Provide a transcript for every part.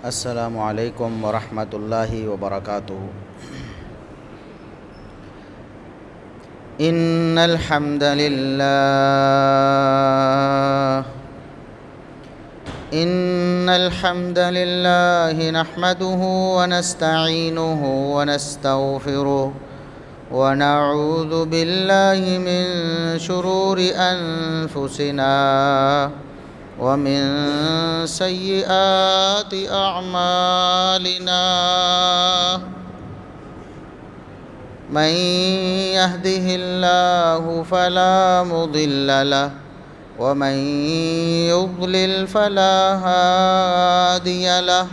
السلام علیکم ورحمۃ اللہ وبرکاتہ۔ ان الحمد للہ نحمده ونستعینه ونستغفره ونعوذ باللہ من شرور انفسنا ومن سیئات اعمالنا من يهده الله فلا مضل له ومن يضلل فلا هادي له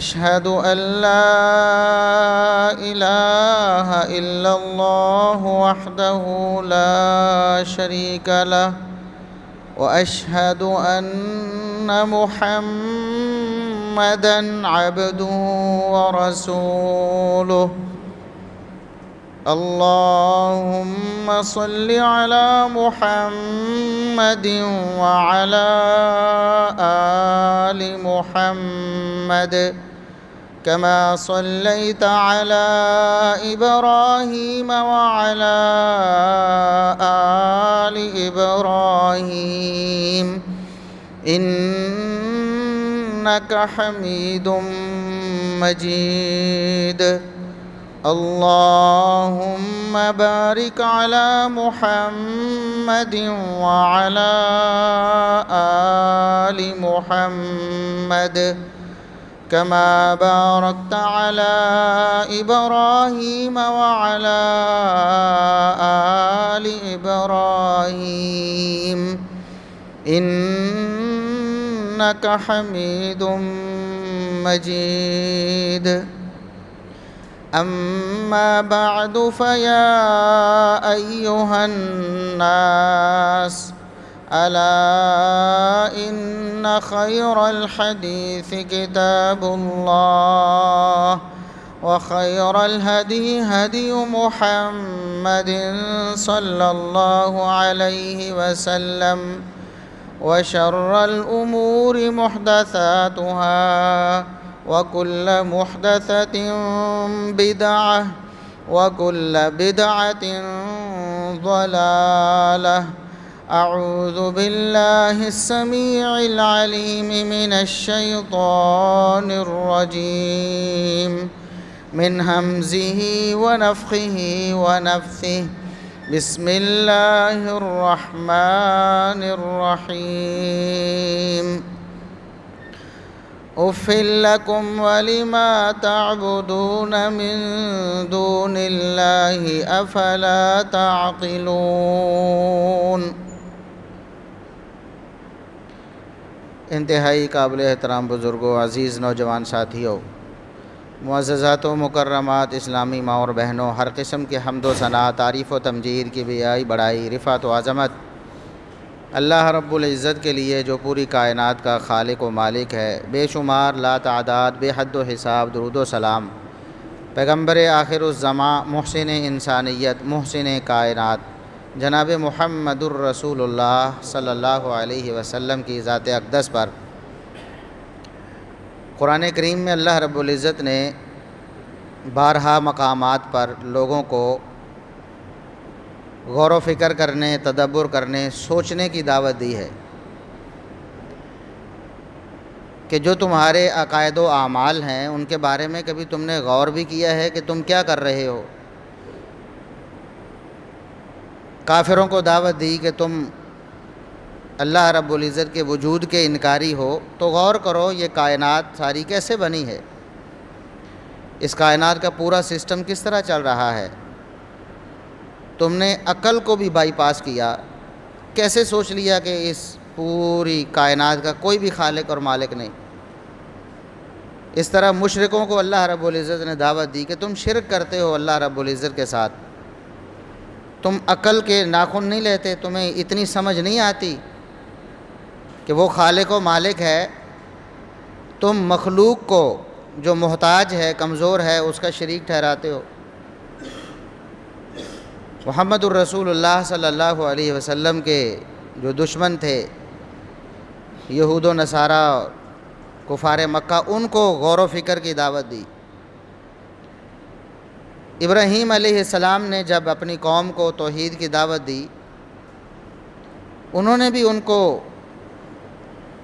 أشهد أن لا إله إلا الله وحده لا شريك له وأشهد أن محمدًا عبده ورسوله اللهم صل على محمد وعلى آل محمد كما صليت على إبراهيم وعلى آل إبراهيم إنك حميد مجيد اللهم بارك على محمد وعلى آل محمد كما باركت على إبراهيم وعلى آل إبراهيم إنك حميد مجيد أما بعد فيا أيها الناس ألا إن خير الحديث كتاب الله وخير الهدي هدي محمد صلى الله عليه وسلم وشر الأمور محدثاتها وكل محدثة بدعة وكل بدعة ضلالة أعوذ بالله السميع العليم من الشيطان الرجيم من همزه ونفخه ونفثه بسم الله الرحمن الرحيم أُفٍّ لَكُمْ وَلِمَا تَعْبُدُونَ مِن دُونِ اللَّهِ أَفَلَا تَعْقِلُونَ۔ انتہائی قابل احترام بزرگوں، عزیز نوجوان ساتھیوں، معززات و مکرمات اسلامی ماں اور بہنوں، ہر قسم کے حمد و ثنا، تعریف و تمجید کی بیائی بڑائی، رفعت و عظمت اللہ رب العزت کے لیے جو پوری کائنات کا خالق و مالک ہے۔ بے شمار لا تعداد بے حد و حساب درود و سلام پیغمبر آخر الزماں، محسن انسانیت، محسن کائنات جناب محمد الرسول اللہ صلی اللہ علیہ وسلم کی ذات اقدس پر۔ قرآن کریم میں اللہ رب العزت نے بارہا مقامات پر لوگوں کو غور و فکر کرنے، تدبر کرنے، سوچنے کی دعوت دی ہے کہ جو تمہارے عقائد و اعمال ہیں ان کے بارے میں کبھی تم نے غور بھی کیا ہے کہ تم کیا کر رہے ہو؟ کافروں کو دعوت دی کہ تم اللہ رب العزت کے وجود کے انکاری ہو تو غور کرو یہ کائنات ساری کیسے بنی ہے، اس کائنات کا پورا سسٹم کس طرح چل رہا ہے۔ تم نے عقل کو بھی بائی پاس کیا، کیسے سوچ لیا کہ اس پوری کائنات کا کوئی بھی خالق اور مالک نہیں۔ اس طرح مشرکوں کو اللہ رب العزت نے دعوت دی کہ تم شرک کرتے ہو اللہ رب العزت کے ساتھ، تم عقل کے ناخن نہیں لیتے، تمہیں اتنی سمجھ نہیں آتی کہ وہ خالق و مالک ہے، تم مخلوق کو جو محتاج ہے، کمزور ہے، اس کا شریک ٹھہراتے ہو۔ محمد الرسول اللہ صلی اللہ علیہ وسلم کے جو دشمن تھے، یہود و نصارہ کفار مکہ، ان کو غور و فکر کی دعوت دی۔ ابراہیم علیہ السلام نے جب اپنی قوم کو توحید کی دعوت دی، انہوں نے بھی ان کو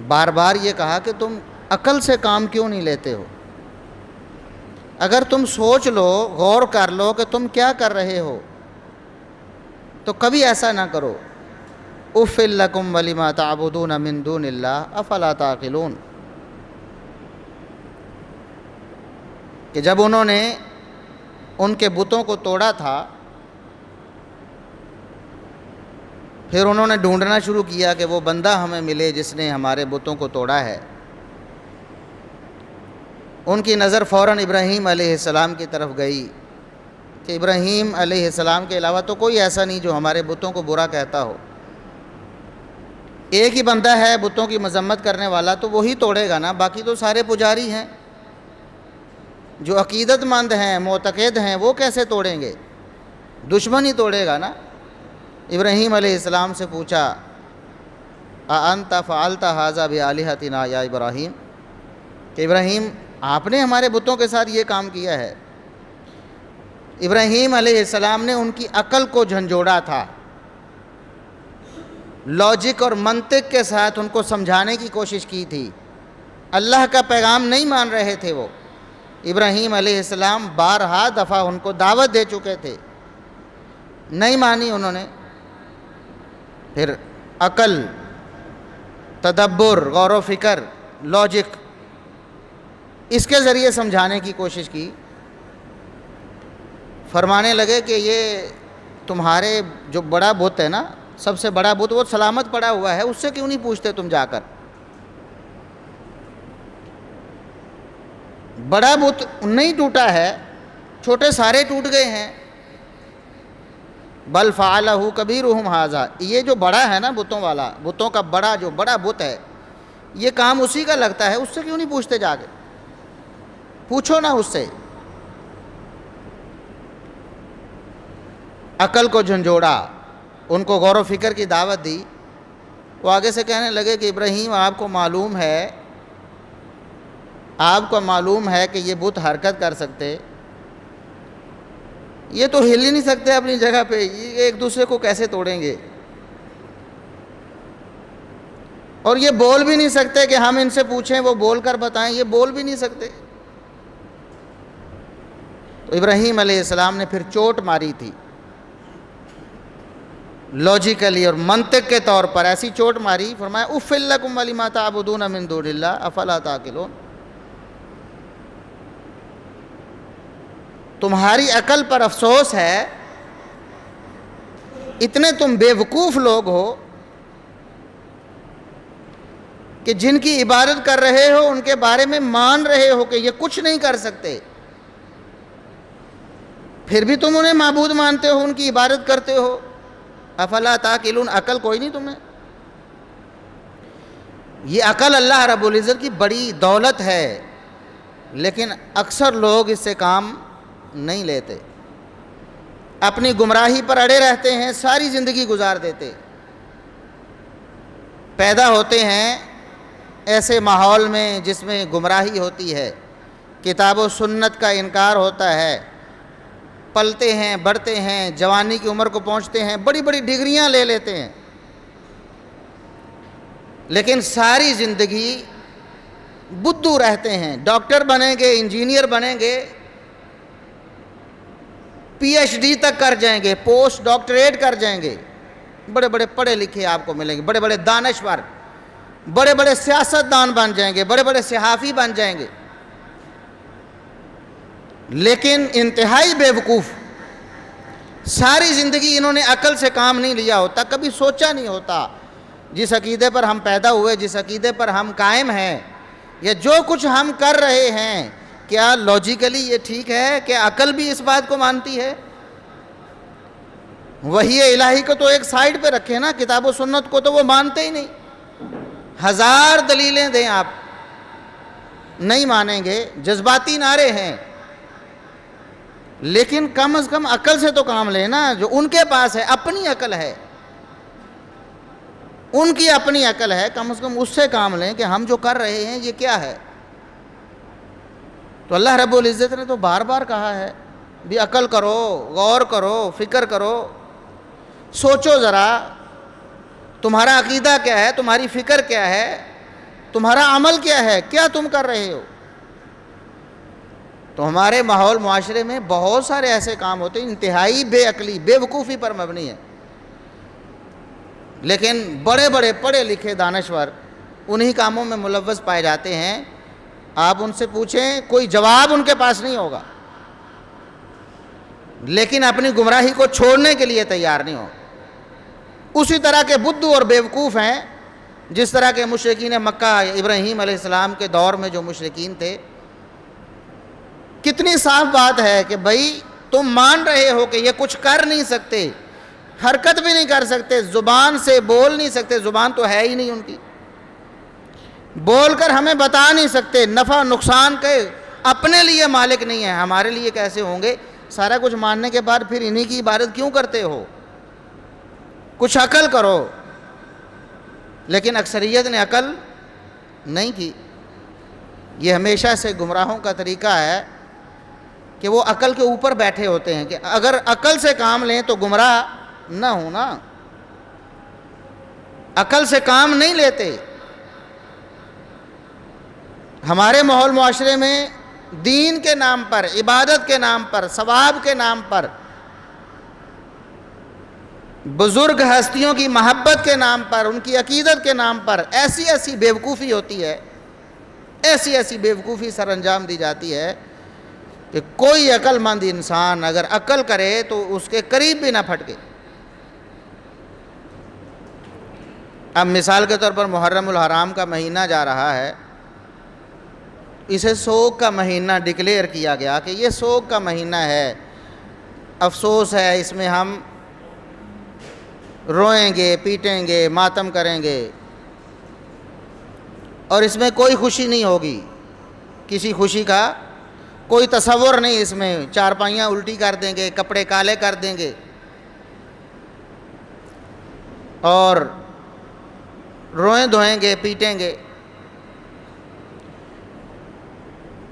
بار بار یہ کہا کہ تم عقل سے کام کیوں نہیں لیتے ہو؟ اگر تم سوچ لو، غور کر لو کہ تم کیا کر رہے ہو، تو کبھی ایسا نہ کرو۔ اف لکم ولما تعبدون من دون اللہ افلا تعقلون، کہ جب انہوں نے ان کے بتوں کو توڑا تھا، پھر انہوں نے ڈھونڈنا شروع کیا کہ وہ بندہ ہمیں ملے جس نے ہمارے بتوں کو توڑا ہے۔ ان کی نظر فوراً ابراہیم علیہ السلام کی طرف گئی کہ ابراہیم علیہ السلام کے علاوہ تو کوئی ایسا نہیں جو ہمارے بتوں کو برا کہتا ہو۔ ایک ہی بندہ ہے بتوں کی مذمت کرنے والا، تو وہی توڑے گا نا، باقی تو سارے پجاری ہیں، جو عقیدت مند ہیں، معتقد ہیں، وہ کیسے توڑیں گے؟ دشمن ہی توڑے گا نا۔ ابراہیم علیہ السلام سے پوچھا اَأَنْتَ فَعَلْتَ هَذَا بِآلِهَتِنَا یا ابراہیم، کہ ابراہیم آپ نے ہمارے بتوں کے ساتھ یہ کام کیا ہے؟ ابراہیم علیہ السلام نے ان کی عقل کو جھنجھوڑا تھا، لاجک اور منطق کے ساتھ ان کو سمجھانے کی کوشش کی تھی۔ اللہ کا پیغام نہیں مان رہے تھے وہ۔ ابراہیم علیہ السلام بارہا دفعہ ان کو دعوت دے چکے تھے، نہیں مانی انہوں نے۔ پھر عقل، تدبر، غور و فکر، لاجک، اس کے ذریعے سمجھانے کی کوشش کی۔ فرمانے لگے کہ یہ تمہارے جو بڑا بت ہے نا، سب سے بڑا بت، وہ سلامت پڑا ہوا ہے، اس سے کیوں نہیں پوچھتے تم جا کر؟ بڑا بت نہیں ٹوٹا ہے، چھوٹے سارے ٹوٹ گئے ہیں۔ بل فعلہ کبیرہم ھذا، یہ جو بڑا ہے نا بتوں والا، بتوں کا بڑا جو بڑا بت ہے، یہ کام اسی کا لگتا ہے، اس سے کیوں نہیں پوچھتے جا کے؟ پوچھو نا اس سے۔ عقل کو جھنجھوڑا، ان کو غور و فکر کی دعوت دی۔ وہ آگے سے کہنے لگے کہ ابراہیم آپ کو معلوم ہے کہ یہ بت حرکت کر سکتے، یہ تو ہل ہی نہیں سکتے اپنی جگہ پہ، یہ ایک دوسرے کو کیسے توڑیں گے؟ اور یہ بول بھی نہیں سکتے کہ ہم ان سے پوچھیں وہ بول کر بتائیں، یہ بول بھی نہیں سکتے۔ تو ابراہیم علیہ السلام نے پھر چوٹ ماری تھی، لاجیکلی اور منطق کے طور پر ایسی چوٹ ماری، فرمایا اف لکم ولما تعبدون من دون اللہ افلا تعقلون، تمہاری عقل پر افسوس ہے، اتنے تم بے وقوف لوگ ہو کہ جن کی عبادت کر رہے ہو ان کے بارے میں مان رہے ہو کہ یہ کچھ نہیں کر سکتے، پھر بھی تم انہیں معبود مانتے ہو، ان کی عبادت کرتے ہو۔ افلا تعقلون، عقل کوئی نہیں تمہیں؟ یہ عقل اللہ رب العزت کی بڑی دولت ہے، لیکن اکثر لوگ اس سے کام نہیں لیتے، اپنی گمراہی پر اڑے رہتے ہیں، ساری زندگی گزار دیتے۔ پیدا ہوتے ہیں ایسے ماحول میں جس میں گمراہی ہوتی ہے، کتاب و سنت کا انکار ہوتا ہے، پلتے ہیں، بڑھتے ہیں، جوانی کی عمر کو پہنچتے ہیں، بڑی بڑی ڈگریاں لے لیتے ہیں، لیکن ساری زندگی بدھو رہتے ہیں۔ ڈاکٹر بنیں گے، انجینئر بنیں گے، پی ایچ ڈی تک کر جائیں گے، پوسٹ ڈاکٹریٹ کر جائیں گے، بڑے بڑے پڑھے لکھے آپ کو ملیں گے، بڑے بڑے دانشور، بڑے بڑے سیاستدان بن جائیں گے، بڑے بڑے صحافی بن جائیں گے، لیکن انتہائی بے وقوف، ساری زندگی انہوں نے عقل سے کام نہیں لیا ہوتا، کبھی سوچا نہیں ہوتا جس عقیدے پر ہم پیدا ہوئے، جس عقیدے پر ہم قائم ہیں، یا جو کچھ ہم کر رہے ہیں، کیا لاجیکلی یہ ٹھیک ہے؟ کہ عقل بھی اس بات کو مانتی ہے؟ وحی الہی کو تو ایک سائیڈ پہ رکھے نا، کتاب و سنت کو تو وہ مانتے ہی نہیں، ہزار دلیلیں دیں آپ نہیں مانیں گے، جذباتی نعرے ہیں، لیکن کم از کم عقل سے تو کام لیں نا، جو ان کے پاس ہے، اپنی عقل ہے، ان کی اپنی عقل ہے، کم از کم اس سے کام لیں کہ ہم جو کر رہے ہیں یہ کیا ہے۔ تو اللہ رب العزت نے تو بار بار کہا ہے بھی عقل کرو، غور کرو، فکر کرو، سوچو ذرا تمہارا عقیدہ کیا ہے، تمہاری فکر کیا ہے، تمہارا عمل کیا ہے، کیا تم کر رہے ہو۔ تو ہمارے ماحول معاشرے میں بہت سارے ایسے کام ہوتے ہیں انتہائی بے عقلی، بے وقوفی پر مبنی ہے، لیکن بڑے بڑے پڑھے لکھے دانشور انہی کاموں میں ملوث پائے جاتے ہیں۔ آپ ان سے پوچھیں کوئی جواب ان کے پاس نہیں ہوگا، لیکن اپنی گمراہی کو چھوڑنے کے لیے تیار نہیں ہو۔ اسی طرح کے بدھو اور بیوقوف ہیں جس طرح کے مشرکین مکہ ابراہیم علیہ السلام کے دور میں جو مشرکین تھے۔ کتنی صاف بات ہے کہ بھائی تم مان رہے ہو کہ یہ کچھ کر نہیں سکتے، حرکت بھی نہیں کر سکتے، زبان سے بول نہیں سکتے، زبان تو ہے ہی نہیں ان کی، بول کر ہمیں بتا نہیں سکتے، نفع نقصان کے اپنے لیے مالک نہیں ہے، ہمارے لیے کیسے ہوں گے؟ سارا کچھ ماننے کے بعد پھر انہی کی عبادت کیوں کرتے ہو؟ کچھ عقل کرو۔ لیکن اکثریت نے عقل نہیں کی۔ یہ ہمیشہ سے گمراہوں کا طریقہ ہے کہ وہ عقل کے اوپر بیٹھے ہوتے ہیں کہ اگر عقل سے کام لیں تو گمراہ نہ ہونا، عقل سے کام نہیں لیتے۔ ہمارے ماحول معاشرے میں دین کے نام پر، عبادت کے نام پر، ثواب کے نام پر، بزرگ ہستیوں کی محبت کے نام پر، ان کی عقیدت کے نام پر ایسی ایسی بیوقوفی ہوتی ہے، ایسی ایسی بیوقوفی سر انجام دی جاتی ہے کہ کوئی عقل مند انسان اگر عقل کرے تو اس کے قریب بھی نہ پھٹکے۔ اب مثال کے طور پر محرم الحرام کا مہینہ جا رہا ہے، اسے سوگ کا مہینہ ڈکلیئر کیا گیا کہ یہ سوگ کا مہینہ ہے، افسوس ہے، اس میں ہم روئیں گے، پیٹیں گے، ماتم کریں گے، اور اس میں کوئی خوشی نہیں ہوگی، کسی خوشی کا کوئی تصور نہیں، اس میں چارپائیاں الٹی کر دیں گے، کپڑے کالے کر دیں گے اور روئیں دھوئیں گے، پیٹیں گے۔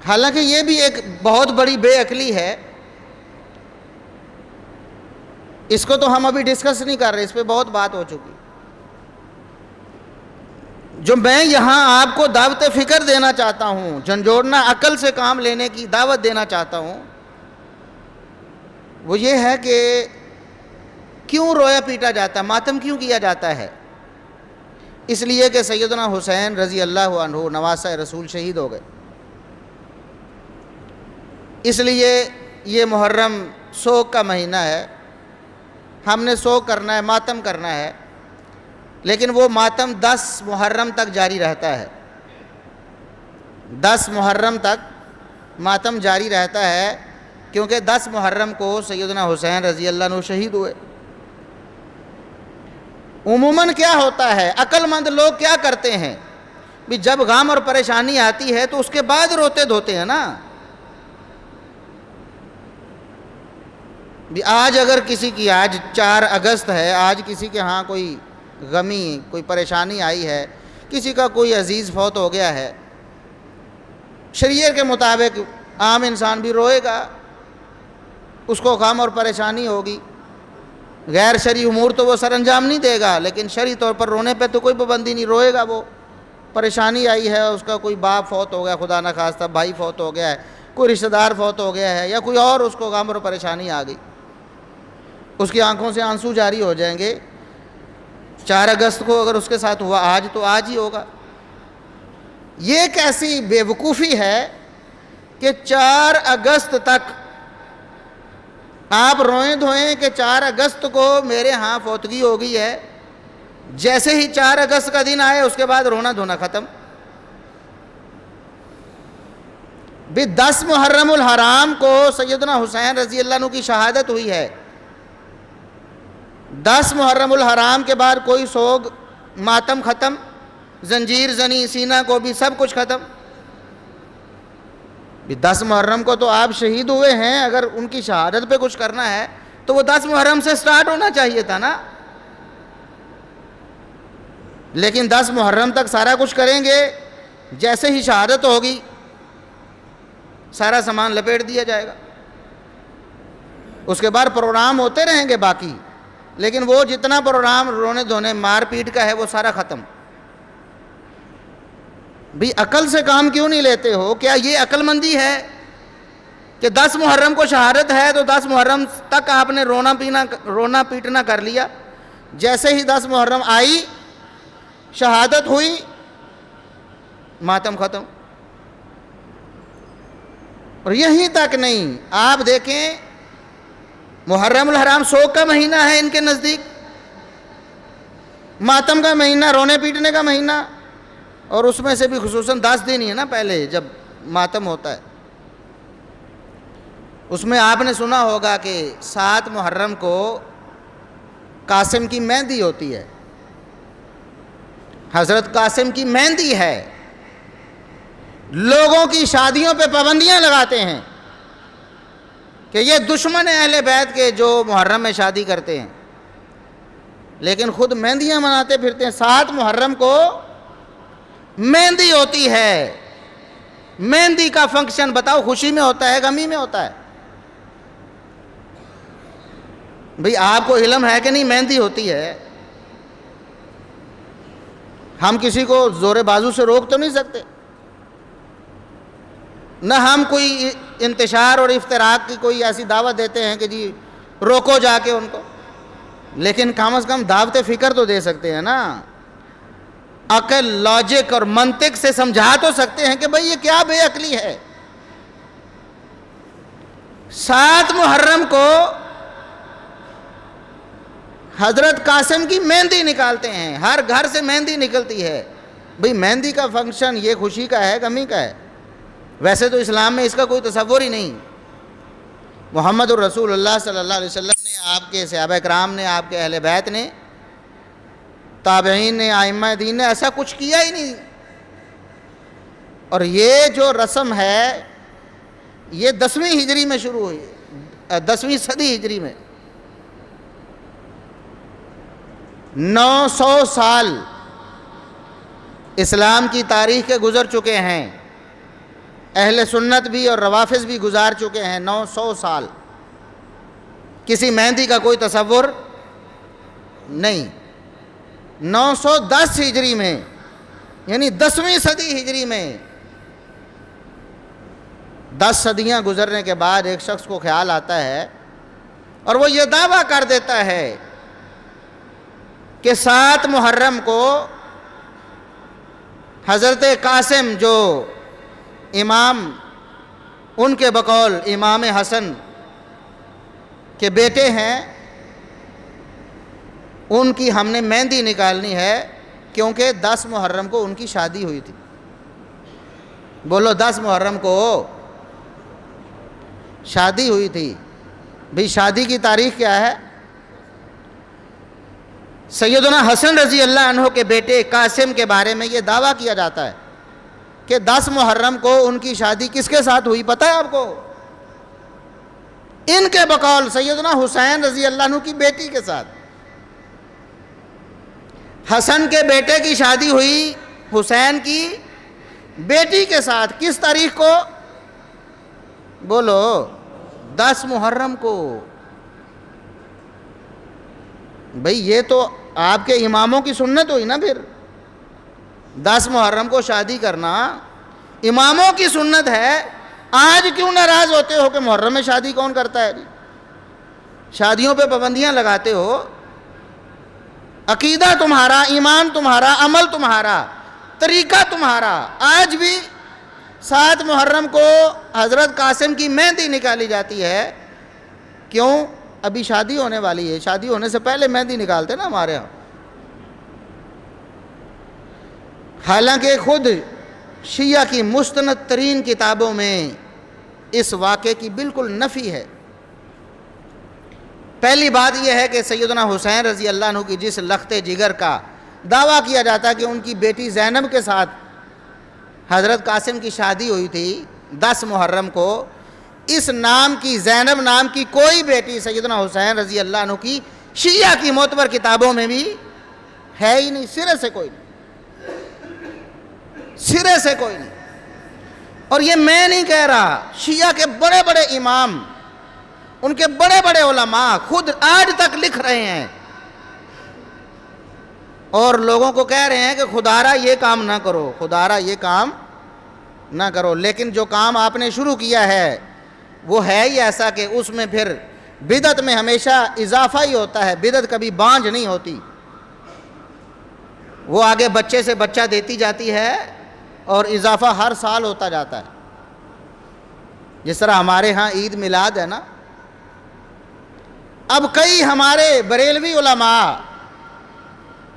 حالانکہ یہ بھی ایک بہت بڑی بے عقلی ہے، اس کو تو ہم ابھی ڈسکس نہیں کر رہے، اس پہ بہت بات ہو چکی۔ جو میں یہاں آپ کو دعوت فکر دینا چاہتا ہوں، جھنجھوڑنا عقل سے کام لینے کی دعوت دینا چاہتا ہوں، وہ یہ ہے کہ کیوں رویا پیٹا جاتا ہے، ماتم کیوں کیا جاتا ہے؟ اس لیے کہ سیدنا حسین رضی اللہ عنہ نواسہ رسول شہید ہو گئے۔ اس لیے یہ محرم سوگ کا مہینہ ہے، ہم نے سوگ کرنا ہے، ماتم کرنا ہے، لیکن وہ ماتم 10 محرم تک جاری رہتا ہے، 10 محرم تک ماتم جاری رہتا ہے، کیونکہ 10 محرم کو سیدنا حسین رضی اللہ عنہ شہید ہوئے۔ عموماً کیا ہوتا ہے، عقل مند لوگ کیا کرتے ہیں بھی جب غم اور پریشانی آتی ہے تو اس کے بعد روتے دھوتے ہیں نا۔ بھی آج اگر کسی کی، آج 4 اگست ہے، آج کسی کے ہاں کوئی غمی، کوئی پریشانی آئی ہے، کسی کا کوئی عزیز فوت ہو گیا ہے، شریعت کے مطابق عام انسان بھی روئے گا، اس کو غم اور پریشانی ہوگی۔ غیر شرعی امور تو وہ سر انجام نہیں دے گا، لیکن شرعی طور پر رونے پہ تو کوئی پابندی نہیں، روئے گا۔ وہ پریشانی آئی ہے، اس کا کوئی باپ فوت ہو گیا، خدا نخواستہ بھائی فوت ہو گیا ہے، کوئی رشتہ دار فوت ہو گیا ہے، یا کوئی اور اس کو غم اور پریشانی آ گئی، اس کی آنکھوں سے آنسو جاری ہو جائیں گے۔ 4 اگست کو اگر اس کے ساتھ ہوا آج تو آج ہی ہوگا۔ یہ ایک ایسی بے وقوفی ہے کہ 4 اگست تک آپ روئیں دھوئیں کہ 4 اگست کو میرے ہاں فوتگی ہو گئی ہے، جیسے ہی 4 اگست کا دن آئے اس کے بعد رونا دھونا ختم۔ بھی 10 محرم الحرام کو سیدنا حسین رضی اللہ عنہ کی شہادت ہوئی ہے، 10 محرم الحرام کے بعد کوئی سوگ ماتم ختم، زنجیر زنی سینہ کو بھی سب کچھ ختم۔ 10 محرم کو تو آپ شہید ہوئے ہیں، اگر ان کی شہادت پہ کچھ کرنا ہے تو وہ 10 محرم سے سٹارٹ ہونا چاہیے تھا نا، لیکن 10 محرم تک سارا کچھ کریں گے، جیسے ہی شہادت ہوگی سارا سامان لپیٹ دیا جائے گا. اس کے بعد پروگرام ہوتے رہیں گے باقی، لیکن وہ جتنا پروگرام رونے دھونے مار پیٹ کا ہے وہ سارا ختم. بھی عقل سے کام کیوں نہیں لیتے ہو؟ کیا یہ عقل مندی ہے کہ 10 محرم کو شہادت ہے تو 10 محرم تک آپ نے رونا پیٹنا کر لیا، جیسے ہی 10 محرم آئی شہادت ہوئی ماتم ختم؟ اور یہیں تک نہیں، آپ دیکھیں محرم الحرام سوگ کا مہینہ ہے ان کے نزدیک، ماتم کا مہینہ، رونے پیٹنے کا مہینہ، اور اس میں سے بھی خصوصاً 10 دن ہی ہے نا پہلے جب ماتم ہوتا ہے. اس میں آپ نے سنا ہوگا کہ 7 محرم کو قاسم کی مہندی ہوتی ہے، حضرت قاسم کی مہندی ہے. لوگوں کی شادیوں پہ پابندیاں لگاتے ہیں کہ یہ دشمن اہل بیت کے جو محرم میں شادی کرتے ہیں، لیکن خود مہندیاں مناتے پھرتے ہیں. 7 محرم کو مہندی ہوتی ہے. مہندی کا فنکشن بتاؤ خوشی میں ہوتا ہے غمی میں ہوتا ہے؟ بھئی آپ کو علم ہے کہ نہیں مہندی ہوتی ہے؟ ہم کسی کو زور بازو سے روک تو نہیں سکتے، نہ ہم کوئی انتشار اور افتراق کی کوئی ایسی دعوت دیتے ہیں کہ جی روکو جا کے ان کو، لیکن کم از کم دعوت فکر تو دے سکتے ہیں نا. عقل، لاجک اور منطق سے سمجھا تو سکتے ہیں کہ بھئی یہ کیا بے عقلی ہے. 7 محرم کو حضرت قاسم کی مہندی نکالتے ہیں، ہر گھر سے مہندی نکلتی ہے. بھئی مہندی کا فنکشن یہ خوشی کا ہے غمی کا ہے؟ ویسے تو اسلام میں اس کا کوئی تصور ہی نہیں. محمد الرسول اللہ صلی اللہ علیہ وسلم نے، آپ کے صحابہ کرام نے، آپ کے اہل بیت نے، تابعین نے، ائمہ دین نے ایسا کچھ کیا ہی نہیں. اور یہ جو رسم ہے یہ 10ویں ہجری میں شروع ہوئی، 10ویں صدی ہجری میں. 900 سال اسلام کی تاریخ کے گزر چکے ہیں، اہل سنت بھی اور روافض بھی گزار چکے ہیں. 900 سال کسی مہندی کا کوئی تصور نہیں. 910 ہجری میں یعنی 10ویں صدی ہجری میں، 10 صدیاں گزرنے کے بعد ایک شخص کو خیال آتا ہے اور وہ یہ دعویٰ کر دیتا ہے کہ 7 محرم کو حضرت قاسم جو امام، ان کے بقول امام حسن کے بیٹے ہیں، ان کی ہم نے مہندی نکالنی ہے، کیونکہ 10 محرم کو ان کی شادی ہوئی تھی. بولو 10 محرم کو شادی ہوئی تھی. بھئی شادی کی تاریخ کیا ہے؟ سیدنا حسن رضی اللہ عنہ کے بیٹے قاسم کے بارے میں یہ دعویٰ کیا جاتا ہے کہ 10 محرم کو ان کی شادی کس کے ساتھ ہوئی پتہ ہے آپ کو؟ ان کے بقول سیدنا حسین رضی اللہ عنہ کی بیٹی کے ساتھ. حسن کے بیٹے کی شادی ہوئی حسین کی بیٹی کے ساتھ. کس تاریخ کو؟ بولو 10 محرم کو. بھئی یہ تو آپ کے اماموں کی سنت ہوئی نا. پھر 10 محرم کو شادی کرنا اماموں کی سنت ہے. آج کیوں ناراض ہوتے ہو کہ محرم میں شادی کون کرتا ہے؟ شادیوں پہ پابندیاں لگاتے ہو. عقیدہ تمہارا، ایمان تمہارا، عمل تمہارا، طریقہ تمہارا. آج بھی 7 محرم کو حضرت قاسم کی مہندی نکالی جاتی ہے. کیوں؟ ابھی شادی ہونے والی ہے، شادی ہونے سے پہلے مہندی نکالتے نا ہمارے ہاں. حالانکہ خود شیعہ کی مستند ترین کتابوں میں اس واقعے کی بالکل نفی ہے. پہلی بات یہ ہے کہ سیدنا حسین رضی اللہ عنہ کی جس لخت جگر کا دعویٰ کیا جاتا ہے کہ ان کی بیٹی زینب کے ساتھ حضرت قاسم کی شادی ہوئی تھی 10 محرم کو، اس نام کی، زینب نام کی کوئی بیٹی سیدنا حسین رضی اللہ عنہ کی شیعہ کی معتبر کتابوں میں بھی ہے ہی نہیں. سرے سے کوئی نہیں، سرے سے کوئی نہیں. اور یہ میں نہیں کہہ رہا، شیعہ کے بڑے بڑے امام، ان کے بڑے بڑے علماء خود آج تک لکھ رہے ہیں اور لوگوں کو کہہ رہے ہیں کہ خدارا یہ کام نہ کرو، خدارا یہ کام نہ کرو۔ لیکن جو کام آپ نے شروع کیا ہے وہ ہے ہی ایسا کہ اس میں پھر بدعت میں ہمیشہ اضافہ ہی ہوتا ہے، بدعت کبھی بانجھ نہیں ہوتی، وہ آگے بچے سے بچہ دیتی جاتی ہے اور اضافہ ہر سال ہوتا جاتا ہے۔ جس طرح ہمارے ہاں عید میلاد ہے نا، اب کئی ہمارے بریلوی علماء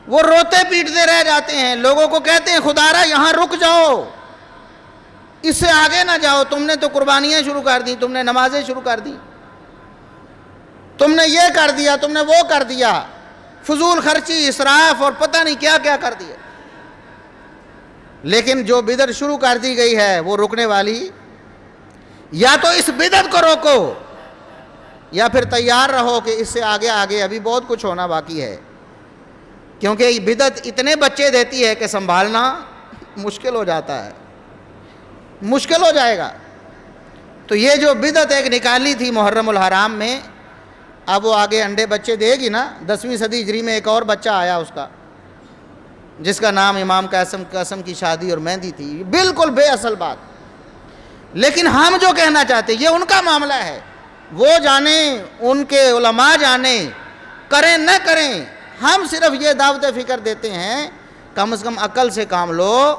وہ روتے پیٹتے رہ جاتے ہیں، لوگوں کو کہتے ہیں خدارا یہاں رک جاؤ، اس سے آگے نہ جاؤ، تم نے تو قربانیاں شروع کر دی، تم نے نمازیں شروع کر دی، تم نے یہ کر دیا، تم نے وہ کر دیا، فضول خرچی، اسراف اور پتہ نہیں کیا کیا کر دیا۔ لیکن جو بدعت شروع کر دی گئی ہے وہ رکنے والی، یا تو اس بدعت کو روکو یا پھر تیار رہو کہ اس سے آگے آگے ابھی بہت کچھ ہونا باقی ہے، کیونکہ یہ بدعت اتنے بچے دیتی ہے کہ سنبھالنا مشکل ہو جاتا ہے، مشکل ہو جائے گا۔ تو یہ جو بدعت ایک نکالی تھی محرم الحرام میں، اب وہ آگے انڈے بچے دے گی نا۔ 10ویں صدی ہجری میں ایک اور بچہ آیا اس کا، جس کا نام امام قاسم کی شادی اور مہندی تھی، بالکل بے اصل بات۔ لیکن ہم جو کہنا چاہتے ہیں یہ ان کا معاملہ ہے، وہ جانیں، ان کے علماء جانیں، کریں نہ کریں، ہم صرف یہ دعوت فکر دیتے ہیں کم از کم عقل سے کام لو۔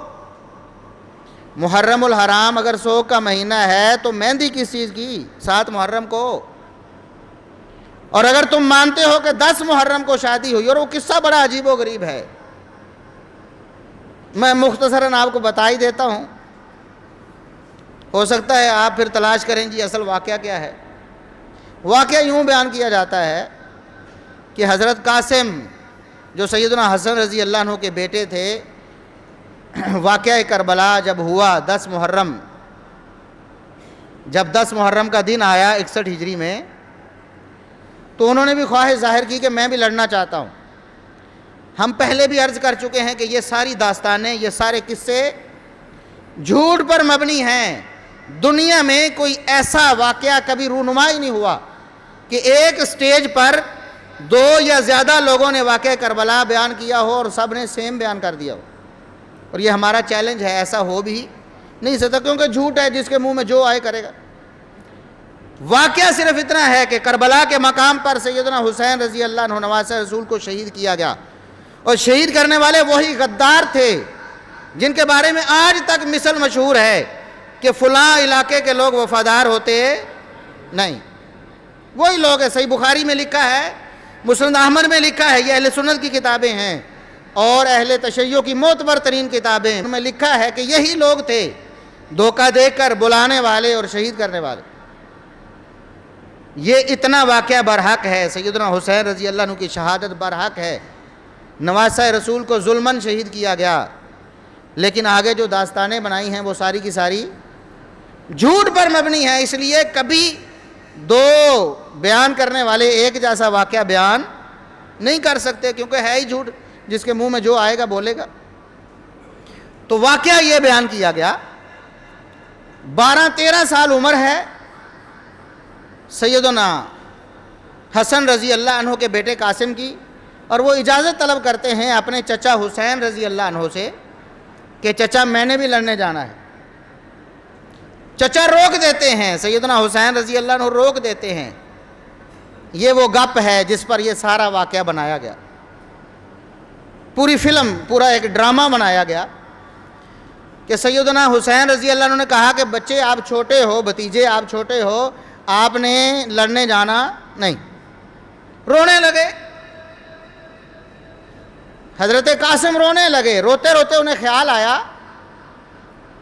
محرم الحرام اگر 100 کا مہینہ ہے تو مہندی کس چیز کی؟ 7 محرم کو۔ اور اگر تم مانتے ہو کہ 10 محرم کو شادی ہوئی، اور وہ قصہ بڑا عجیب و غریب ہے، میں مختصراً آپ کو بتا ہی دیتا ہوں، ہو سکتا ہے آپ پھر تلاش کریں جی اصل واقعہ کیا ہے۔ واقعہ یوں بیان کیا جاتا ہے کہ حضرت قاسم جو سیدنا حسن رضی اللہ عنہ کے بیٹے تھے، واقعہ کربلا جب ہوا 10 محرم، جب 10 محرم کا دن آیا 61 ہجری میں، تو انہوں نے بھی خواہش ظاہر کی کہ میں بھی لڑنا چاہتا ہوں۔ ہم پہلے بھی عرض کر چکے ہیں کہ یہ ساری داستانیں، یہ سارے قصے جھوٹ پر مبنی ہیں۔ دنیا میں کوئی ایسا واقعہ کبھی رونما ہی نہیں ہوا کہ ایک سٹیج پر 2 یا زیادہ لوگوں نے واقعہ کربلا بیان کیا ہو اور سب نے سیم بیان کر دیا ہو۔ اور یہ ہمارا چیلنج ہے، ایسا ہو بھی نہیں سکتا، کیونکہ جھوٹ ہے، جس کے منہ میں جو آئے کرے گا۔ واقعہ صرف اتنا ہے کہ کربلا کے مقام پر سیدنا حسین رضی اللہ عنہ نواسہ رسول کو شہید کیا گیا، اور شہید کرنے والے وہی غدار تھے جن کے بارے میں آج تک مثل مشہور ہے کہ فلاں علاقے کے لوگ وفادار ہوتے نہیں، وہی لوگ ہیں۔ صحیح بخاری میں لکھا ہے، مسند احمد میں لکھا ہے، یہ اہل سنت کی کتابیں ہیں اور اہل تشیع کی معتبر ترین کتابیں، ان میں لکھا ہے کہ یہی لوگ تھے دھوکہ دے کر بلانے والے اور شہید کرنے والے۔ یہ اتنا واقعہ برحق ہے، سیدنا حسین رضی اللہ عنہ کی شہادت برحق ہے، نواسہ رسول کو ظلماً شہید کیا گیا۔ لیکن آگے جو داستانیں بنائی ہیں وہ ساری کی ساری جھوٹ پر مبنی ہیں، اس لیے کبھی 2 بیان کرنے والے ایک جیسا واقعہ بیان نہیں کر سکتے، کیونکہ ہے ہی جھوٹ، جس کے منہ میں جو آئے گا بولے گا۔ تو واقعہ یہ بیان کیا گیا، 12-13 سال عمر ہے سیدنا حسن رضی اللہ عنہ کے بیٹے قاسم کی، اور وہ اجازت طلب کرتے ہیں اپنے چچا حسین رضی اللہ عنہ سے کہ چچا میں نے بھی لڑنے جانا ہے۔ چچا روک دیتے ہیں، سیدنا حسین رضی اللہ عنہ روک دیتے ہیں۔ یہ وہ گپ ہے جس پر یہ سارا واقعہ بنایا گیا، پوری فلم، پورا ایک ڈرامہ بنایا گیا کہ سیدنا حسین رضی اللہ عنہ نے کہا کہ بچے آپ چھوٹے ہو، بھتیجے آپ چھوٹے ہو، آپ نے لڑنے جانا نہیں۔ رونے لگے، حضرت قاسم رونے لگے، روتے روتے انہیں خیال آیا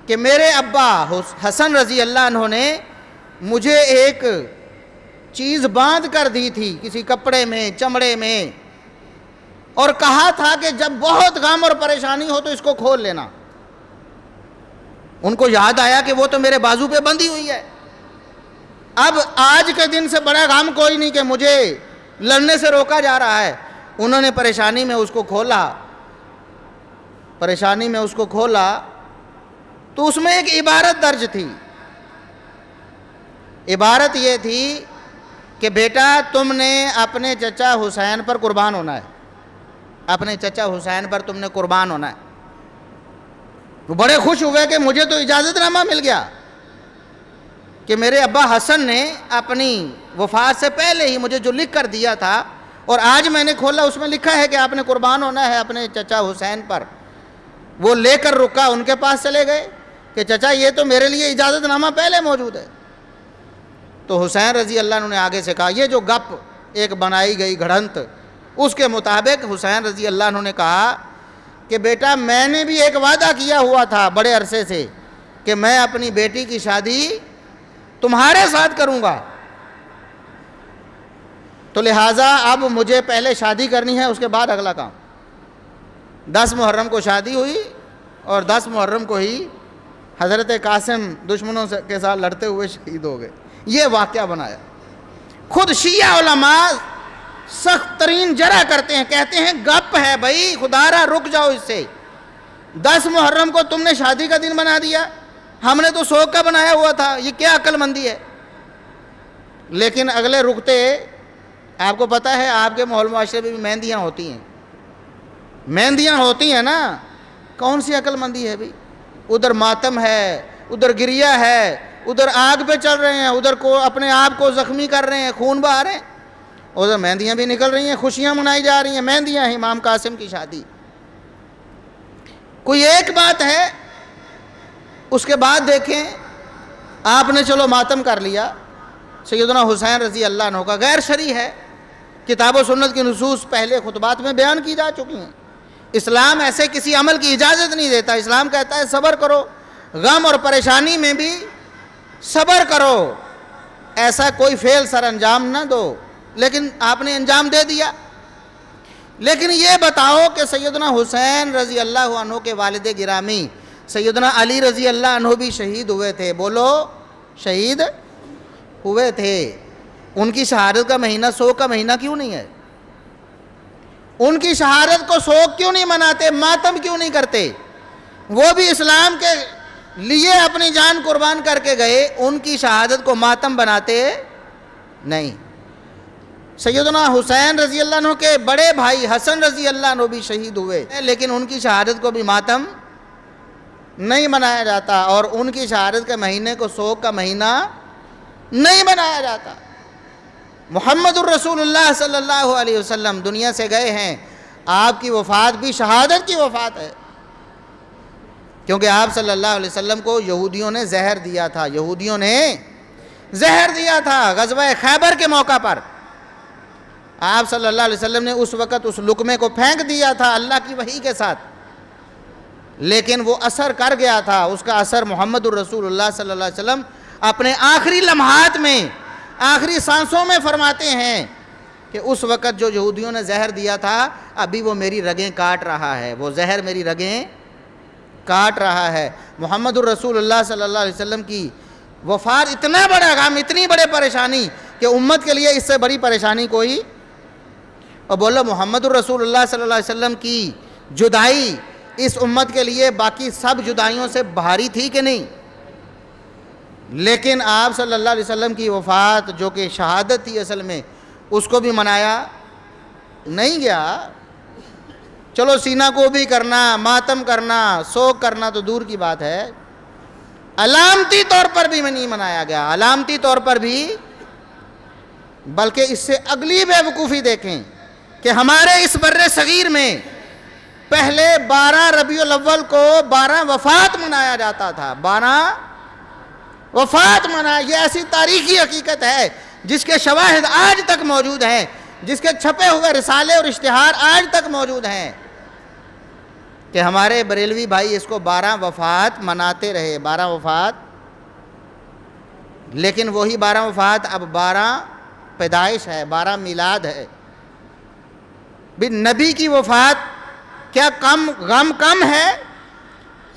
کہ میرے ابا حسن رضی اللہ عنہ نے مجھے ایک چیز باندھ کر دی تھی کسی کپڑے میں، چمڑے میں، اور کہا تھا کہ جب بہت غم اور پریشانی ہو تو اس کو کھول لینا۔ ان کو یاد آیا کہ وہ تو میرے بازو پہ بندھی ہوئی ہے، اب آج کے دن سے بڑا غم کوئی نہیں کہ مجھے لڑنے سے روکا جا رہا ہے۔ انہوں نے پریشانی میں اس کو کھولا، تو اس میں ایک عبارت درج تھی. عبارت یہ تھی کہ بیٹا تم نے اپنے چچا حسین پر قربان ہونا ہے، اپنے چچا حسین پر تم نے قربان ہونا ہے. وہ بڑے خوش ہوئے کہ مجھے تو اجازت نامہ مل گیا کہ میرے ابا حسن نے اپنی وفات سے پہلے ہی مجھے جو لکھ کر دیا تھا، اور آج میں نے کھولا اس میں لکھا ہے کہ آپ نے قربان ہونا ہے اپنے چچا حسین پر. وہ لے کر رکا، ان کے پاس چلے گئے کہ چچا یہ تو میرے لیے اجازت نامہ پہلے موجود ہے. تو حسین رضی اللہ عنہ نے آگے سے کہا، یہ جو گپ ایک بنائی گئی گھڑنت، اس کے مطابق حسین رضی اللہ عنہ نے کہا کہ بیٹا میں نے بھی ایک وعدہ کیا ہوا تھا بڑے عرصے سے کہ میں اپنی بیٹی کی شادی تمہارے ساتھ کروں گا، تو لہٰذا اب مجھے پہلے شادی کرنی ہے، اس کے بعد اگلا کام. 10 محرم کو شادی ہوئی اور 10 محرم کو ہی حضرت قاسم دشمنوں کے ساتھ لڑتے ہوئے شہید ہو گئے. یہ واقعہ بنایا. خود شیعہ علماء سخت ترین جرح کرتے ہیں، کہتے ہیں گپ ہے بھائی، خدا را رک جاؤ اس سے. 10 محرم کو تم نے شادی کا دن بنا دیا، ہم نے تو سوگ کا بنایا ہوا تھا، یہ کیا عقل مندی ہے. لیکن اگلے رکتے، آپ کو پتہ ہے آپ کے ماحول معاشرے میں بھی مہندیاں ہوتی ہیں، مہندیاں ہوتی ہیں نا، کون سی عقل مندی ہے بھائی. ادھر ماتم ہے، ادھر گریہ ہے، ادھر آگ پہ چل رہے ہیں، ادھر کو اپنے آپ کو زخمی کر رہے ہیں، خون بہا رہے ہیں، ادھر مہندیاں بھی نکل رہی ہیں، خوشیاں منائی جا رہی ہیں. مہندیاں ہیں امام قاسم کی شادی. کوئی ایک بات ہے. اس کے بعد دیکھیں آپ نے چلو ماتم کر لیا، سیدنا حسین رضی اللہ عنہ کا غیر شرعی ہے، کتاب و سنت کی نصوص پہلے خطبات میں بیان کی جا چکی ہیں. اسلام ایسے کسی عمل کی اجازت نہیں دیتا. اسلام کہتا ہے صبر کرو، غم اور پریشانی میں بھی صبر کرو، ایسا کوئی فعل سر انجام نہ دو. لیکن آپ نے انجام دے دیا. لیکن یہ بتاؤ کہ سیدنا حسین رضی اللہ عنہ کے والد گرامی سیدنا علی رضی اللہ عنہ بھی شہید ہوئے تھے. بولو، شہید ہوئے تھے. ان کی شہادت کا مہینہ سوگ کا مہینہ کیوں نہیں ہے؟ ان کی شہادت کو سوگ کیوں نہیں مناتے، ماتم کیوں نہیں کرتے؟ وہ بھی اسلام کے لیے اپنی جان قربان کر کے گئے، ان کی شہادت کو ماتم بناتے نہیں. سیدنا حسین رضی اللہ عنہ کے بڑے بھائی حسن رضی اللہ عنہ بھی شہید ہوئے، لیکن ان کی شہادت کو بھی ماتم نہیں منایا جاتا، اور ان کی شہادت کے مہینے کو سوگ کا مہینہ نہیں بنایا جاتا. محمد الرسول اللہ صلی اللہ علیہ وسلم دنیا سے گئے ہیں، آپ کی وفات بھی شہادت کی وفات ہے، کیونکہ آپ صلی اللہ علیہ وسلم کو یہودیوں نے زہر دیا تھا. یہودیوں نے زہر دیا تھا غزوہ خیبر کے موقع پر. آپ صلی اللہ علیہ وسلم نے اس وقت اس لقمے کو پھینک دیا تھا اللہ کی وحی کے ساتھ، لیکن وہ اثر کر گیا تھا. اس کا اثر محمد الرسول اللہ صلی اللہ علیہ وسلم اپنے آخری لمحات میں، آخری سانسوں میں فرماتے ہیں کہ اس وقت جو یہودیوں نے زہر دیا تھا ابھی وہ میری رگیں کاٹ رہا ہے، وہ زہر میری رگیں کاٹ رہا ہے. محمد الرسول اللہ صلی اللہ علیہ وسلم کی وفات اتنا بڑا غم، اتنی بڑی پریشانی کہ امت کے لیے اس سے بڑی پریشانی کوئی. اور بولو محمد الرسول اللہ صلی اللہ علیہ وسلم کی جدائی اس امت کے لیے باقی سب جدائیوں سے بھاری تھی کہ نہیں؟ لیکن آپ صلی اللہ علیہ وسلم کی وفات جو کہ شہادت تھی اصل میں، اس کو بھی منایا نہیں گیا. چلو سینہ کو بھی کرنا، ماتم کرنا، سوگ کرنا تو دور کی بات ہے، علامتی طور پر بھی نہیں منایا گیا، علامتی طور پر بھی. بلکہ اس سے اگلی بے وقوفی دیکھیں کہ ہمارے اس بر صغیر میں پہلے 12 ربیع الاول کو 12 وفات منایا جاتا تھا. 12 وفات منایا. یہ ایسی تاریخی حقیقت ہے جس کے شواہد آج تک موجود ہیں، جس کے چھپے ہوئے رسالے اور اشتہار آج تک موجود ہیں کہ ہمارے بریلوی بھائی اس کو 12 وفات مناتے رہے. 12 وفات. لیکن وہی 12 وفات اب 12 پیدائش ہے، 12 میلاد ہے. بھی نبی کی وفات کیا کم غم کم ہے؟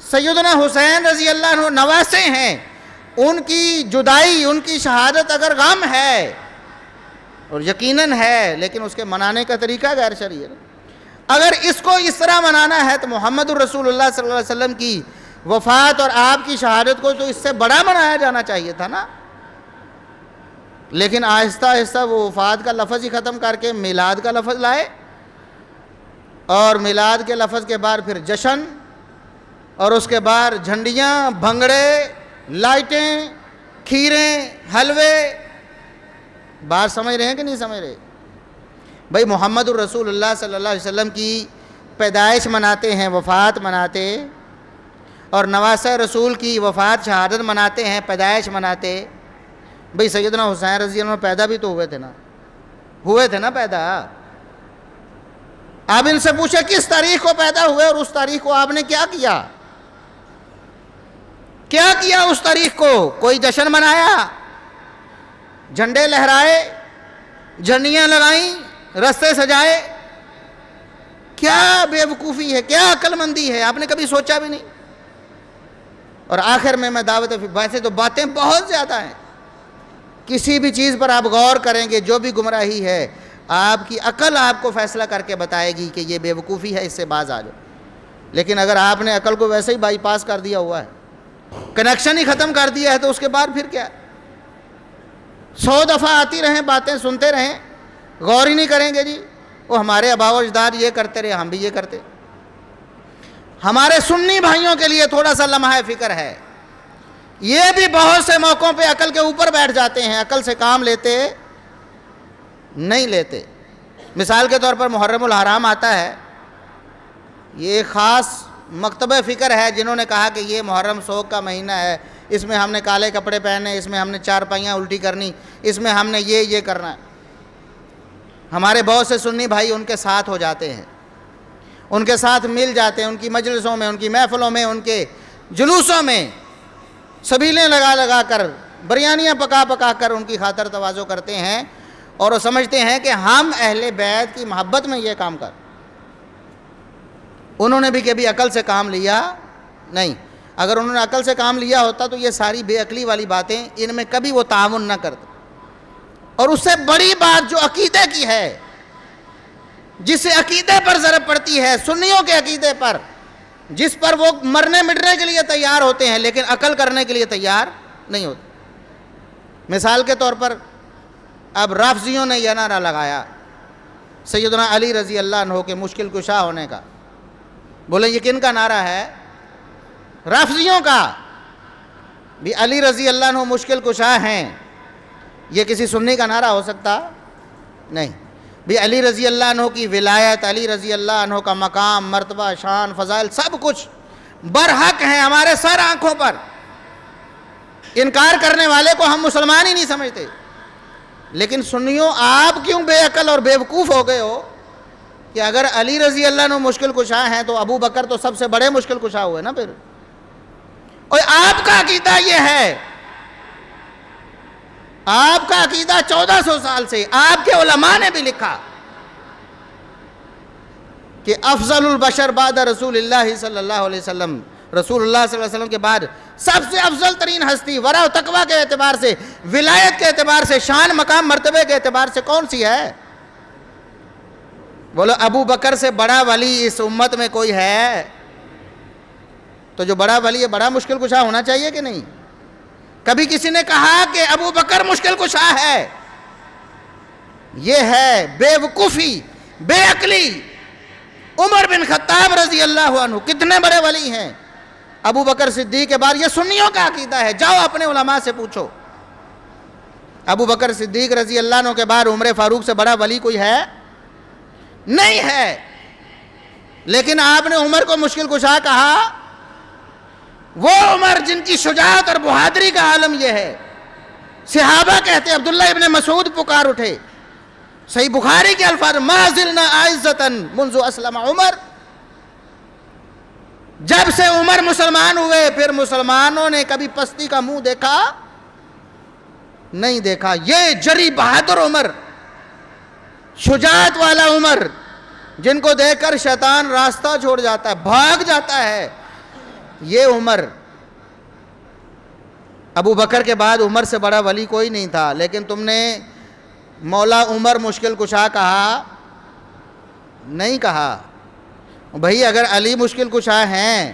سیدنا حسین رضی اللہ عنہ نواسے ہیں، ان کی جدائی، ان کی شہادت اگر غم ہے اور یقیناً ہے، لیکن اس کے منانے کا طریقہ غیر شرعی ہے. اگر اس کو اس طرح منانا ہے تو محمد الرسول اللہ صلی اللہ علیہ وسلم کی وفات اور آپ کی شہادت کو تو اس سے بڑا منایا جانا چاہیے تھا نا، لیکن آہستہ آہستہ وہ وفات کا لفظ ہی ختم کر کے میلاد کا لفظ لائے، اور میلاد کے لفظ کے بعد پھر جشن، اور اس کے بعد جھنڈیاں، بھنگڑے، لائٹیں، کھیریں، حلوے۔ بات سمجھ رہے ہیں کہ نہیں سمجھ رہے؟ بھائی محمد الرسول اللہ صلی اللہ علیہ وسلم کی پیدائش مناتے ہیں، وفات مناتے، اور نواسہ رسول کی وفات شہادت مناتے ہیں، پیدائش مناتے۔ بھئی سیدنا حسین رضی اللہ عنہ پیدا بھی تو ہوئے تھے نا پیدا۔ آپ ان سے پوچھیں کس تاریخ کو پیدا ہوئے، اور اس تاریخ کو آپ نے کیا کیا؟ کیا کیا اس تاریخ کو؟ کوئی جشن منایا، جھنڈے لہرائے، جھنڈیاں لگائیں، رستے سجائے؟ کیا بے وقوفی ہے، کیا عقل مندی ہے، آپ نے کبھی سوچا بھی نہیں۔ اور آخر میں دعوت ویسے تو باتیں بہت زیادہ ہیں، کسی بھی چیز پر آپ غور کریں گے جو بھی گمراہی ہے، آپ کی عقل آپ کو فیصلہ کر کے بتائے گی کہ یہ بے وقوفی ہے، اس سے باز آ جاؤ۔ لیکن اگر آپ نے عقل کو ویسے ہی بائی پاس کر دیا ہوا ہے، کنیکشن ہی ختم کر دیا ہے، تو اس کے بعد پھر کیا؟ 100 دفعہ آتی رہیں، باتیں سنتے رہیں، غور ہی نہیں کریں گے۔ جی وہ ہمارے آباء و اجداد یہ کرتے رہے، ہم بھی یہ کرتے۔ ہمارے سنی بھائیوں کے لیے تھوڑا سا لمحہ فکر ہے، یہ بھی بہت سے موقعوں پہ عقل کے اوپر بیٹھ جاتے ہیں، عقل سے کام لیتے نہیں لیتے۔ مثال کے طور پر محرم الحرام آتا ہے، یہ ایک خاص مکتبہ فکر ہے جنہوں نے کہا کہ یہ محرم سوگ کا مہینہ ہے، اس میں ہم نے کالے کپڑے پہنے، اس میں ہم نے 4 پائیاں الٹی کرنی، اس میں ہم نے یہ کرنا ہے۔ ہمارے بہت سے سنی بھائی ان کے ساتھ ہو جاتے ہیں، ان کے ساتھ مل جاتے ہیں، ان کی مجلسوں میں، ان کی محفلوں میں، ان کے جلوسوں میں سبیلیں لگا کر، بریانیاں پکا کر ان کی خاطر تواضع کرتے ہیں، اور وہ سمجھتے ہیں کہ ہم اہل بیت کی محبت میں یہ کام کر۔ انہوں نے بھی کبھی عقل سے کام لیا نہیں۔ اگر انہوں نے عقل سے کام لیا ہوتا تو یہ ساری بے عقلی والی باتیں ان میں کبھی وہ تعاون نہ کرتے۔ اور اس سے بڑی بات جو عقیدے کی ہے، جس سے عقیدے پر ضرب پڑتی ہے، سنیوں کے عقیدے پر، جس پر وہ مرنے مٹنے کے لیے تیار ہوتے ہیں لیکن عقل کرنے کے لیے تیار نہیں ہوتے۔ مثال کے طور پر اب رافضیوں نے یہ نعرہ لگایا سیدنا علی رضی اللہ عنہ کے مشکل کشا ہونے کا۔ بولیں یہ کن کا نعرہ ہے؟ رافضیوں کا۔ بھی علی رضی اللہ عنہ مشکل کشا ہیں، یہ کسی سنی کا نعرہ ہو سکتا؟ نہیں۔ بھی علی رضی اللہ عنہ کی ولایت، علی رضی اللہ عنہ کا مقام، مرتبہ، شان، فضائل سب کچھ برحق ہیں ہمارے سر آنکھوں پر۔ انکار کرنے والے کو ہم مسلمان ہی نہیں سمجھتے۔ لیکن سنیوں آپ کیوں بے عقل اور بے وقوف ہو گئے ہو کہ اگر علی رضی اللہ عنہ مشکل کشا ہیں تو ابو بکر تو سب سے بڑے مشکل کشا ہوئے نا پھر۔ اور آپ کا عقیدہ یہ ہے، آپ کا عقیدہ 1400 سال سے آپ کے علماء نے بھی لکھا کہ افضل البشر بعد رسول اللہ صلی اللہ علیہ وسلم، رسول اللہ صلی اللہ علیہ وسلم کے بعد سب سے افضل ترین ہستی ورع و تقویٰ کے اعتبار سے، ولایت کے اعتبار سے، شان مقام مرتبے کے اعتبار سے کون سی ہے؟ بولو ابو بکر سے بڑا ولی اس امت میں کوئی ہے؟ تو جو بڑا ولی ہے بڑا مشکل کشا ہونا چاہیے کہ نہیں؟ کبھی کسی نے کہا کہ ابو بکر مشکل کشا ہے؟ یہ ہے بے وقوفی، بے عقلی۔ عمر بن خطاب رضی اللہ عنہ کتنے بڑے ولی ہیں، ابو بکر صدیق کے بعد۔ یہ سنیوں کا عقیدہ ہے، جاؤ اپنے علماء سے پوچھو۔ ابو بکر صدیق رضی اللہ عنہ کے بعد عمر فاروق سے بڑا ولی کوئی ہے؟ نہیں ہے۔ لیکن آپ نے عمر کو مشکل کشا کہا، وہ عمر جن کی شجاعت اور بہادری کا عالم یہ ہے۔ صحابہ کہتے عبداللہ ابن مسعود پکار اٹھے، صحیح بخاری کے الفاظ، ما زلنا اعزتاً منذ اسلم عمر۔ جب سے عمر مسلمان ہوئے پھر مسلمانوں نے کبھی پستی کا منہ دیکھا نہیں دیکھا۔ یہ جری بہادر عمر، شجاعت والا عمر، جن کو دیکھ کر شیطان راستہ چھوڑ جاتا ہے، بھاگ جاتا ہے، یہ عمر۔ ابو بکر کے بعد عمر سے بڑا ولی کوئی نہیں تھا، لیکن تم نے مولا عمر مشکل کشا کہا نہیں کہا۔ بھئی اگر علی مشکل کشا ہیں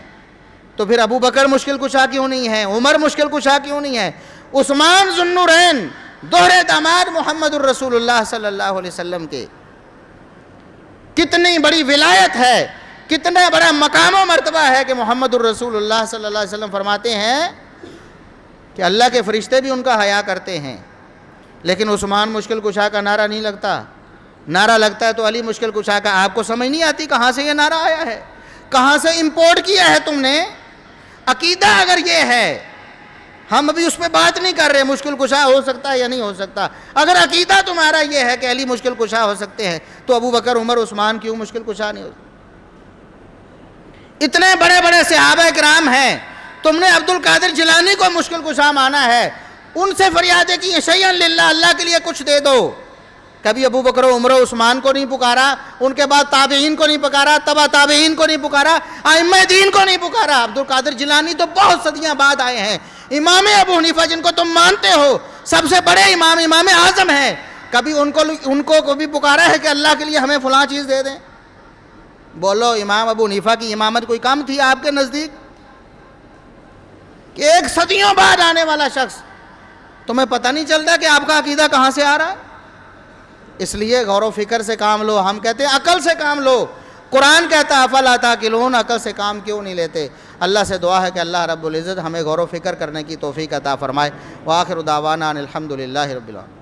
تو پھر ابو بکر مشکل کشا کیوں نہیں ہے؟ عمر مشکل کشا کیوں نہیں ہے؟ عثمان ذو النورین دوہرے داماد محمد الرسول اللہ صلی اللہ علیہ وسلم کے، کتنی بڑی ولایت ہے، کتنا بڑا مقام و مرتبہ ہے کہ محمد الرسول اللہ صلی اللہ علیہ وسلم فرماتے ہیں کہ اللہ کے فرشتے بھی ان کا حیا کرتے ہیں، لیکن عثمان مشکل کشا کا نعرہ نہیں لگتا، نعرہ لگتا ہے تو علی مشکل کشا کا۔ آپ کو سمجھ نہیں آتی کہاں سے یہ نعرہ آیا ہے، کہاں سے امپورٹ کیا ہے تم نے؟ عقیدہ اگر یہ ہے، ہم ابھی اس پہ بات نہیں کر رہے مشکل کشا ہو سکتا ہے یا نہیں ہو سکتا، اگر عقیدہ تمہارا یہ ہے کہ علی مشکل کشا ہو سکتے ہیں تو ابو بکر عمر عثمان کیوں مشکل کشا نہیں ہو سکتے؟ اتنے بڑے بڑے صحابہ کرام ہیں، تم نے عبد القادر جیلانی کو مشکل کشا مانا ہے، ان سے فریادیں کی ہیں شیئا للہ، اللہ کے لیے کچھ دے دو، کبھی ابو بکر و عمر و عثمان کو نہیں پکارا، ان کے بعد تابعین کو نہیں پکارا، تبع تابعین کو نہیں پکارا، ائمہ دین کو نہیں پکارا۔ عبد القادر جیلانی تو بہت صدیاں بعد آئے ہیں، امام ابو حنیفہ جن کو تم مانتے ہو سب سے بڑے امام، امام اعظم ہیں، کبھی ان کو بھی پکارا ہے کہ اللہ کے لیے ہمیں فلاں چیز دے دیں؟ بولو، امام ابو حنیفہ کی امامت کوئی کم تھی آپ کے نزدیک؟ کہ ایک صدیوں بعد آنے والا شخص، تمہیں پتہ نہیں چلتا کہ آپ کا عقیدہ کہاں سے آ رہا ہے؟ اس لیے غور و فکر سے کام لو، ہم کہتے ہیں عقل سے کام لو، قرآن کہتا ہے افلا تعقلون، عقل سے کام کیوں نہیں لیتے؟ اللہ سے دعا ہے کہ اللہ رب العزت ہمیں غور و فکر کرنے کی توفیق عطا فرمائے۔ وآخر دعوانا ان الحمد للہ رب العالمین۔